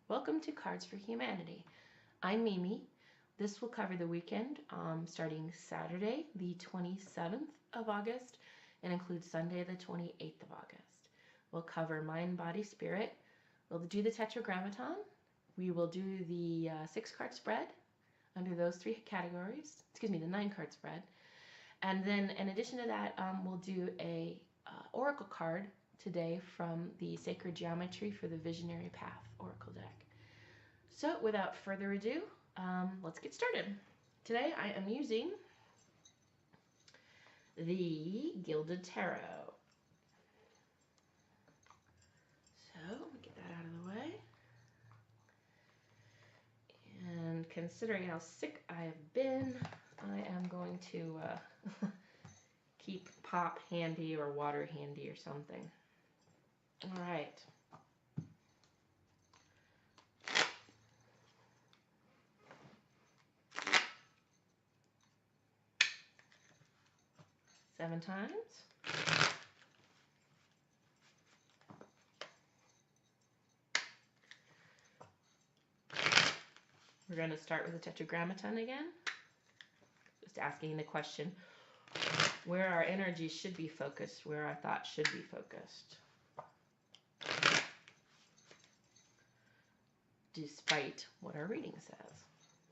Welcome to Cards for Humanity. I'm Mimi. This will cover the weekend starting Saturday, the 27th of August, and includes Sunday, the 28th of August. We'll cover mind, body, spirit. We'll do the Tetragrammaton. We will do the 6-card spread under those 3 categories. The 9-card spread. And then in addition to that, we'll do a oracle card today from the Sacred Geometry for the Visionary Path Oracle deck. So without further ado, let's get started. Today I am using the Gilded Tarot. So let me get that out of the way. And considering how sick I have been, I am going to keep pop handy or water handy or something. All right. Seven times. We're going to start with the Tetragrammaton again. Just asking the question, where our energy should be focused, where our thoughts should be focused. Despite what our reading says,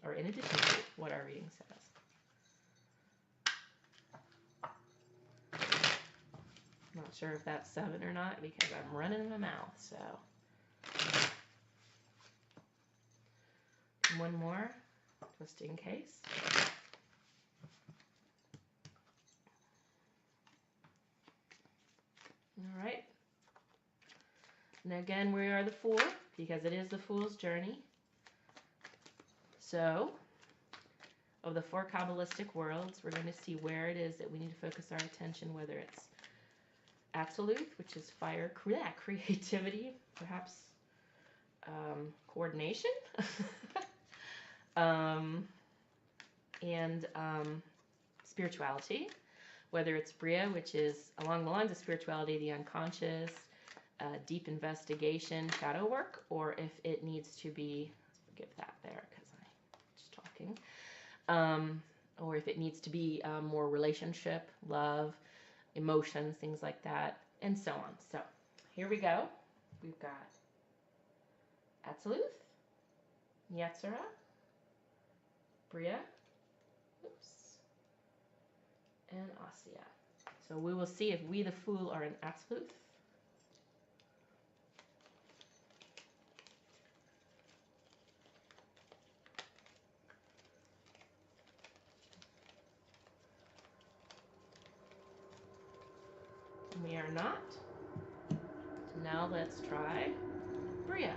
or in addition to what our reading says. I'm not sure if that's 7 or not because I'm running my mouth, so. One more, just in case. All right. And again, we are the Fool because it is the Fool's journey. So, of the 4 Kabbalistic worlds, we're going to see where it is that we need to focus our attention, whether it's Absolute, which is fire, creativity, perhaps coordination, and spirituality, whether it's Bria, which is along the lines of spirituality, the unconscious, deep investigation, shadow work, or if it needs to be, forgive that there because I'm just talking, or if it needs to be more relationship, love, emotions, things like that, and so on. So here we go. We've got Absolute, Yetzirah, Bria, and Asya. So we will see if we, the Fool, are in Absolute. We are not. So now let's try Bria.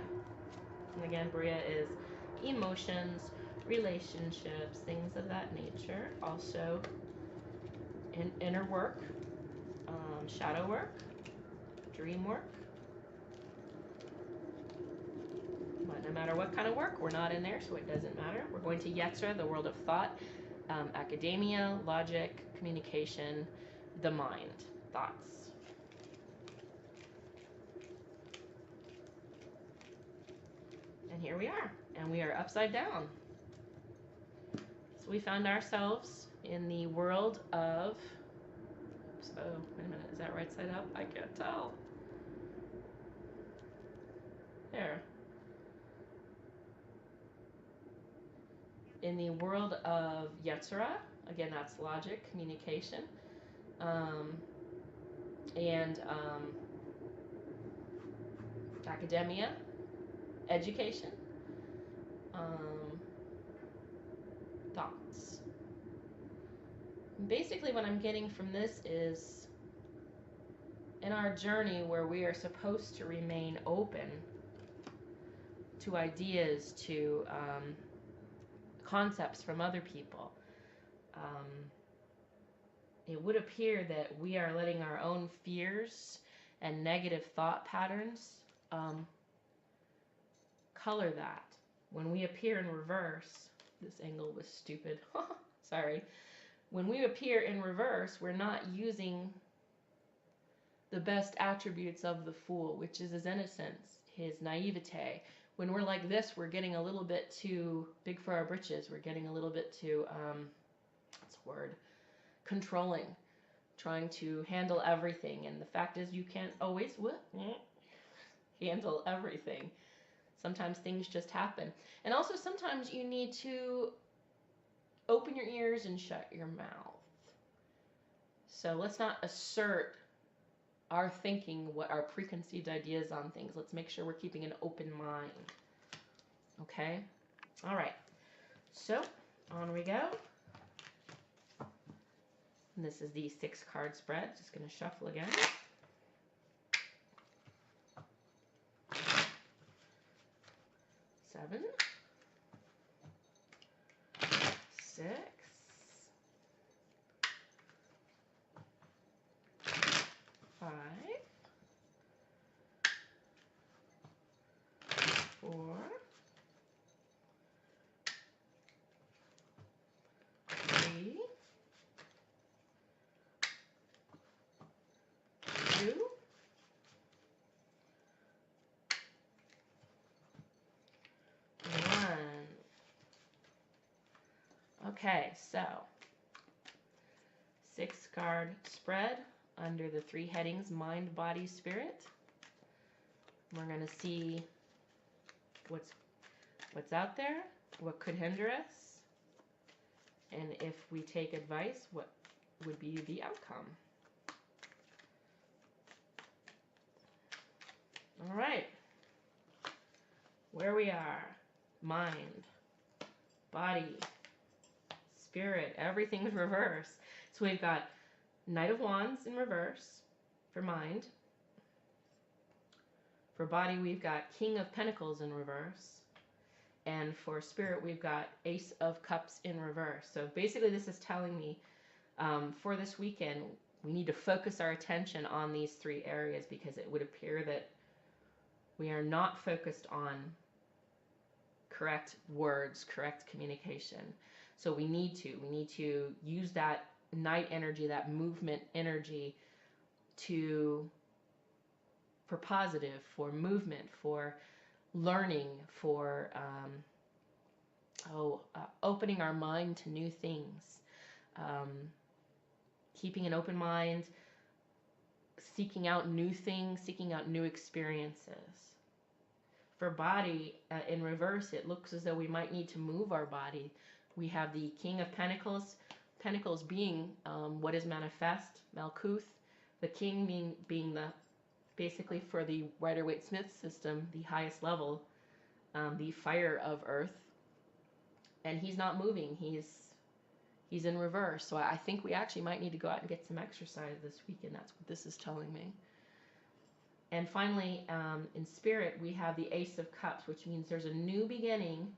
And again, Bria is emotions, relationships, things of that nature. Also, inner work, shadow work, dream work. But no matter what kind of work, we're not in there, so it doesn't matter. We're going to Yetzirah, the world of thought, academia, logic, communication, the mind, thoughts. And here we are, and we are upside down. So we found ourselves in the world of, oops, oh, wait a minute, is that right side up? I can't tell. There. In the world of Yetzirah, again, that's logic, communication, and academia, education, thoughts. Basically what I'm getting from this is in our journey where we are supposed to remain open to ideas, to concepts from other people, it would appear that we are letting our own fears and negative thought patterns color that. When we appear in reverse, this angle was stupid, sorry. When we appear in reverse, we're not using the best attributes of the Fool, which is his innocence, his naivete, when we're like this, we're getting a little bit too big for our britches. We're getting a little bit too, what's the word? Controlling, trying to handle everything. And the fact is, you can't always handle everything. Sometimes things just happen. And also sometimes you need to open your ears and shut your mouth. So let's not assert our thinking, what our preconceived ideas on things. Let's make sure we're keeping an open mind. Okay? All right. So on we go. And this is the 6-card spread. Just going to shuffle again. 7, 6, 5, 4, 3, 2, 1. Okay, so 6-card spread under the 3 headings, mind, body, spirit. We're going to see what's out there, what could hinder us, and if we take advice, what would be the outcome. All right, where we are, mind, body, spirit, everything's reverse. So we've got Knight of Wands in reverse for mind. For body, we've got King of Pentacles in reverse. And for spirit, we've got Ace of Cups in reverse. So basically this is telling me for this weekend, we need to focus our attention on these 3 areas, because it would appear that we are not focused on correct words, correct communication. So we need to use that Knight energy, that movement energy, for positive, for movement, for learning, for opening our mind to new things, keeping an open mind, seeking out new things, seeking out new experiences. For body, in reverse, it looks as though we might need to move our body. We have the King of Pentacles, Pentacles being what is manifest, Malkuth, the King being the, basically for the Rider-Waite-Smith system, the highest level, the fire of Earth, and he's not moving. He's in reverse. So I think we actually might need to go out and get some exercise this weekend. That's what this is telling me. And finally, in spirit, we have the Ace of Cups, which means there's a new beginning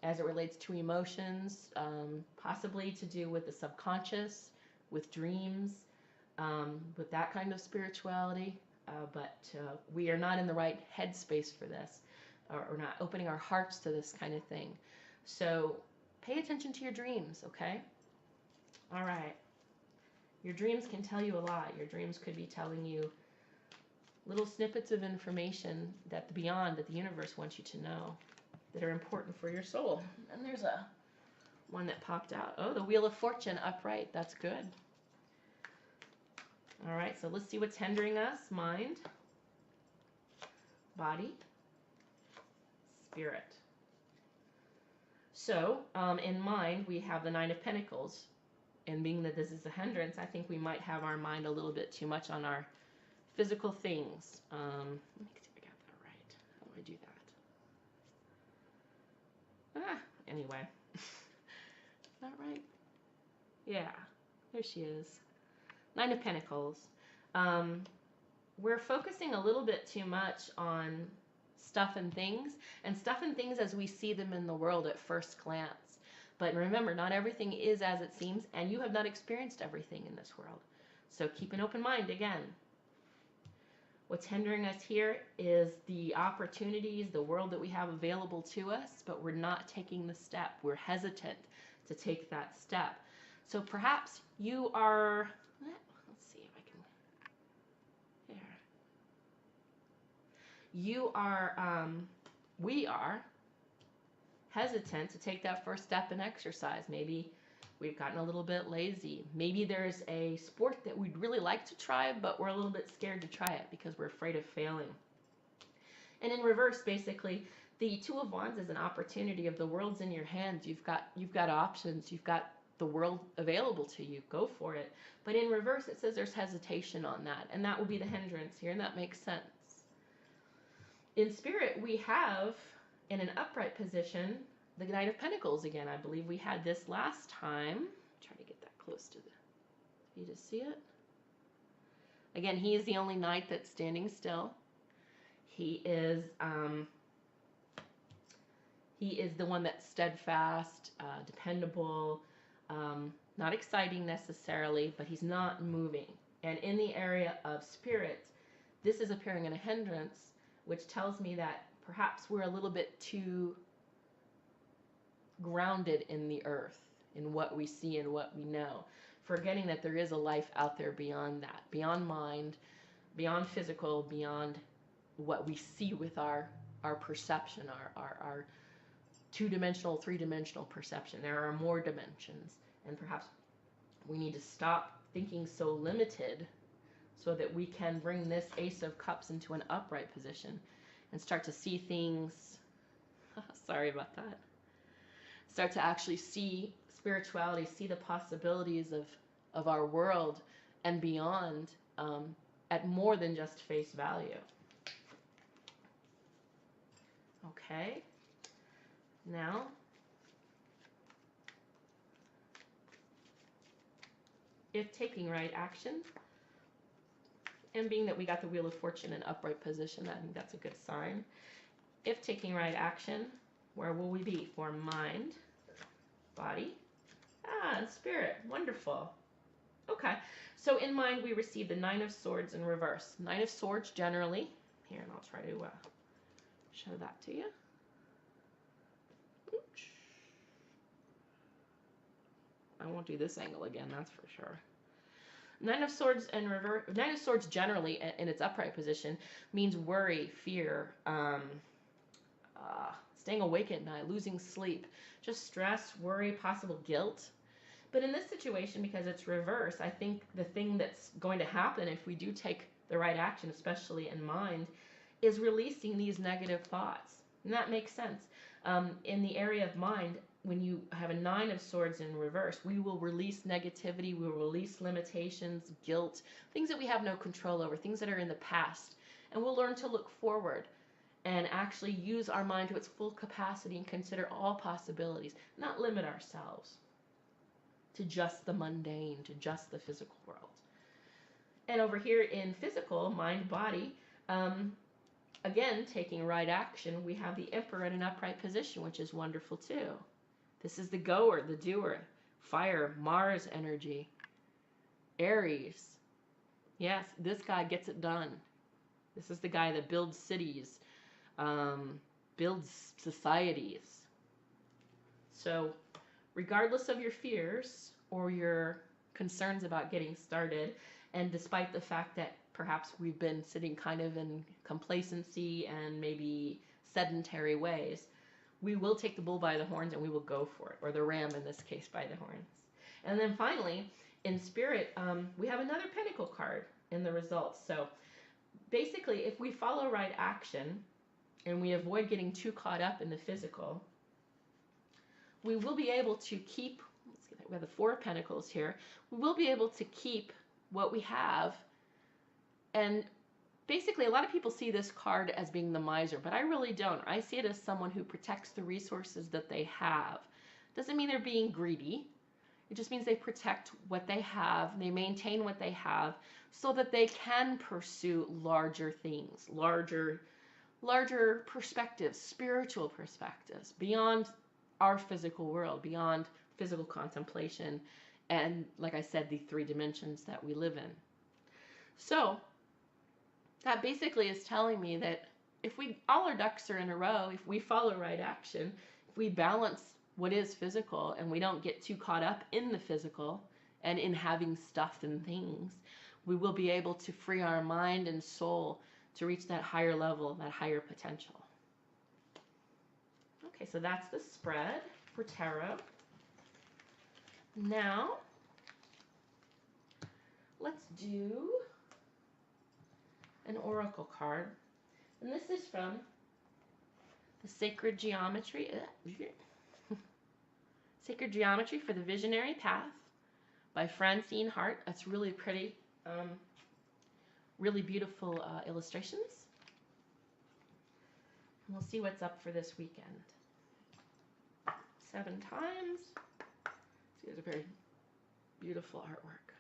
as it relates to emotions, possibly to do with the subconscious, with dreams, with that kind of spirituality. But we are not in the right headspace for this, or not opening our hearts to this kind of thing. So pay attention to your dreams, okay? All right. Your dreams can tell you a lot. Your dreams could be telling you little snippets of information that the universe wants you to know, that are important for your soul. And there's one that popped out. Oh, the Wheel of Fortune upright. That's good. All right, so let's see what's hindering us. Mind, body, spirit. So in mind, we have the 9 of Pentacles. And being that this is a hindrance, I think we might have our mind a little bit too much on our physical things. Let me see if I got that right. How do I do that? Anyway. Not right? Yeah, there she is. 9 of Pentacles. We're focusing a little bit too much on stuff and things as we see them in the world at first glance. But remember, not everything is as it seems, and you have not experienced everything in this world. So keep an open mind again. What's hindering us here is the opportunities, the world that we have available to us, but we're not taking the step. We're hesitant to take that step. So perhaps you are, let's see if I can, here. we are hesitant to take that first step in exercise. Maybe we've gotten a little bit lazy. Maybe there's a sport that we'd really like to try, but we're a little bit scared to try it because we're afraid of failing. And in reverse, basically, the Two of Wands is an opportunity of the world's in your hands. You've got options. You've got the world available to you. Go for it. But in reverse, it says there's hesitation on that, and that will be the hindrance here, and that makes sense. In spirit, we have, in an upright position, the Knight of Pentacles again. I believe we had this last time. Try to get that close to you to see it. Again, he is the only knight that's standing still. He is the one that's steadfast, dependable, not exciting necessarily, but he's not moving. And in the area of spirit, this is appearing in a hindrance, which tells me that perhaps we're a little bit too grounded in the earth, in what we see and what we know, forgetting that there is a life out there beyond that, beyond mind, beyond physical, beyond what we see with our perception, our two-dimensional, three-dimensional perception. There are more dimensions, and perhaps we need to stop thinking so limited so that we can bring this Ace of Cups into an upright position and start to see things, sorry about that, start to actually see spirituality, see the possibilities of our world and beyond at more than just face value. Okay, now if taking right action, and being that we got the Wheel of Fortune in upright position, I think that's a good sign. If taking right action, where will we be for mind, body, and spirit? Wonderful. Okay, so in mind we receive the Nine of Swords in reverse. Nine of Swords generally, here, and I'll try to show that to you. Oops. I won't do this angle again, that's for sure. Nine of Swords in reverse. Nine of Swords generally in its upright position means worry, fear, staying awake at night, losing sleep, just stress, worry, possible guilt. But in this situation, because it's reverse, I think the thing that's going to happen if we do take the right action, especially in mind, is releasing these negative thoughts. And that makes sense. In the area of mind, when you have a Nine of Swords in reverse, we will release negativity, we will release limitations, guilt, things that we have no control over, things that are in the past. And we'll learn to look forward and actually use our mind to its full capacity and consider all possibilities, not limit ourselves to just the mundane, to just the physical world. And over here in physical, mind, body, again, taking right action, we have the Emperor in an upright position, which is wonderful too. This is the goer, the doer. Fire, Mars energy. Aries. Yes, this guy gets it done. This is the guy that builds cities, builds societies. So, regardless of your fears or your concerns about getting started, and despite the fact that perhaps we've been sitting kind of in complacency and maybe sedentary ways, we will take the bull by the horns and we will go for it, or the ram in this case by the horns. And then finally, in spirit, we have another Pentacle card in the results. So basically, if we follow right action and we avoid getting too caught up in the physical, we will be able to keep, we have the Four of Pentacles here, we will be able to keep what we have. And basically, a lot of people see this card as being the miser, but I really don't. I see it as someone who protects the resources that they have. Doesn't mean they're being greedy. It just means they protect what they have, they maintain what they have, so that they can pursue larger things, larger perspectives, spiritual perspectives, beyond our physical world, beyond physical contemplation, and like I said, the three dimensions that we live in. So that basically is telling me that if all our ducks are in a row, if we follow right action, if we balance what is physical and we don't get too caught up in the physical and in having stuff and things, we will be able to free our mind and soul to reach that higher level, that higher potential. Okay, so that's the spread for tarot. Now, let's do an oracle card. And this is from the Sacred Geometry. Sacred Geometry for the Visionary Path by Francine Hart. That's really pretty, really beautiful illustrations. And we'll see what's up for this weekend. 7 times. See, it's a very beautiful artwork.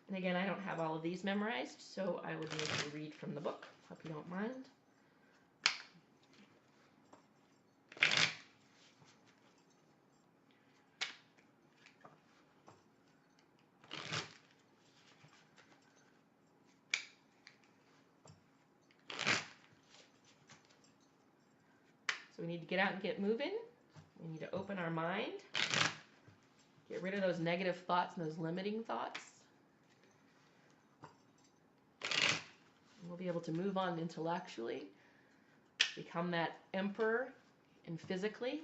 And again, I don't have all of these memorized, so I would need to read from the book. Hope you don't mind. So we need to get out and get moving. We need to open our mind. Get rid of those negative thoughts and those limiting thoughts. And we'll be able to move on intellectually, become that emperor, and physically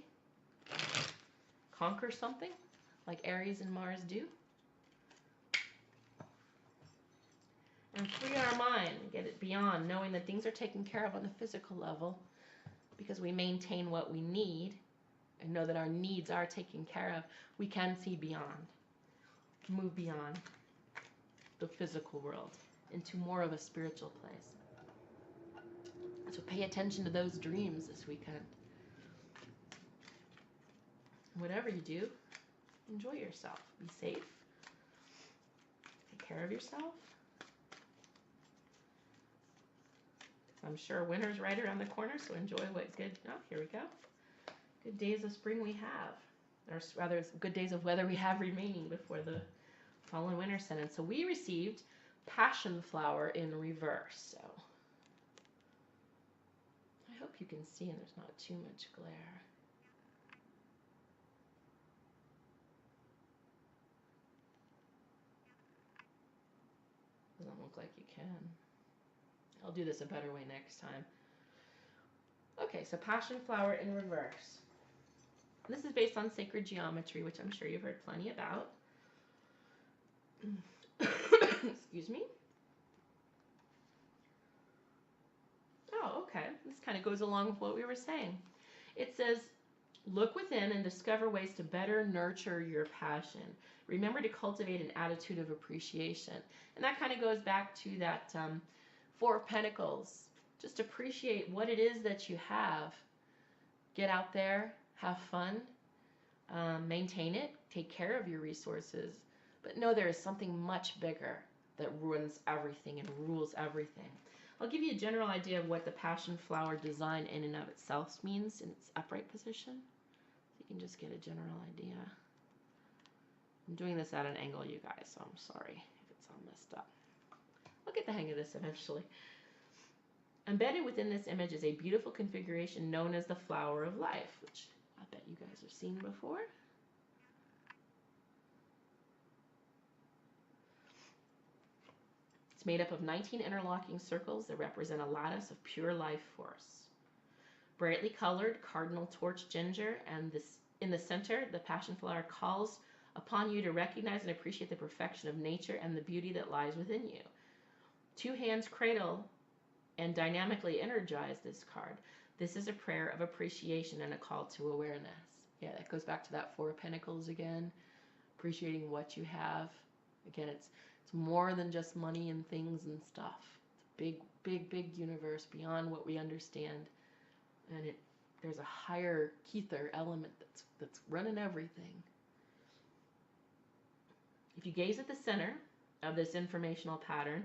conquer something like Aries and Mars do. And free our mind, get it beyond, knowing that things are taken care of on the physical level because we maintain what we need and know that our needs are taken care of. We can see beyond, move beyond the physical world into more of a spiritual place. So pay attention to those dreams this weekend. Whatever you do, enjoy yourself. Be safe. Take care of yourself. I'm sure winter's right around the corner, so enjoy what good, oh, here we go. Good days of spring we have. Or rather, good days of weather we have remaining before the fall and winter set in. So we received Passion Flower in reverse. So I hope you can see and there's not too much glare. Doesn't look like you can. I'll do this a better way next time. Okay, so Passion Flower in reverse. This is based on sacred geometry, which I'm sure you've heard plenty about. Excuse me. Oh, okay. This kind of goes along with what we were saying. It says, look within and discover ways to better nurture your passion. Remember to cultivate an attitude of appreciation. And that kind of goes back to that Four of Pentacles. Just appreciate what it is that you have. Get out there, have fun, maintain it, take care of your resources, but know there is something much bigger that ruins everything and rules everything. I'll give you a general idea of what the Passion Flower design in and of itself means in its upright position. So you can just get a general idea. I'm doing this at an angle, you guys, so I'm sorry if it's all messed up. I'll get the hang of this eventually. Embedded within this image is a beautiful configuration known as the Flower of Life, which I bet you guys have seen before. It's made up of 19 interlocking circles that represent a lattice of pure life force. Brightly colored cardinal torch ginger, and this in the center, the Passion Flower calls upon you to recognize and appreciate the perfection of nature and the beauty that lies within you. 2 hands cradle and dynamically energize this card. This is a prayer of appreciation and a call to awareness. Yeah, that goes back to that Four of Pentacles again, appreciating what you have. Again, it's more than just money and things and stuff. It's a big universe beyond what we understand, and there's a higher Kether element that's running everything. If you gaze at the center of this informational pattern,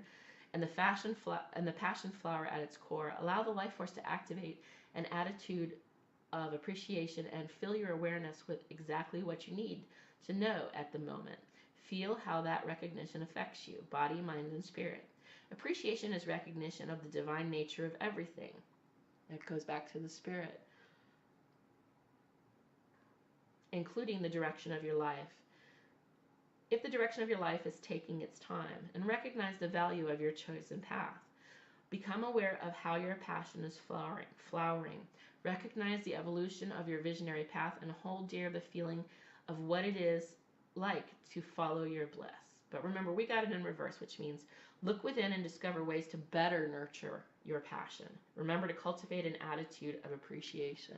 and the passion flower at its core, allow the life force to activate an attitude of appreciation and fill your awareness with exactly what you need to know at the moment. Feel how that recognition affects you, body, mind, and spirit. Appreciation is recognition of the divine nature of everything. That goes back to the spirit, including the direction of your life. if the direction of your life is taking its time, and recognize the value of your chosen path. Become aware of how your passion is flowering. Recognize the evolution of your visionary path and hold dear the feeling of what it is like to follow your bliss. But remember, we got it in reverse, which means look within and discover ways to better nurture your passion. Remember to cultivate an attitude of appreciation.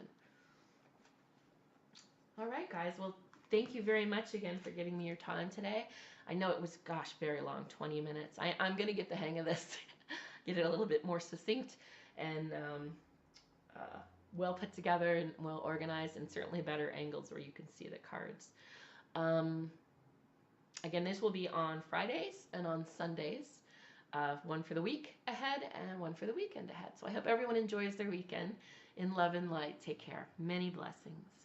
All right, guys. Well, thank you very much again for giving me your time today. I know it was, gosh, very long, 20 minutes. I'm going to get the hang of this, get it a little bit more succinct and well put together and well organized, and certainly better angles where you can see the cards. Again, this will be on Fridays and on Sundays. One for the week ahead and one for the weekend ahead. So I hope everyone enjoys their weekend in love and light. Take care. Many blessings.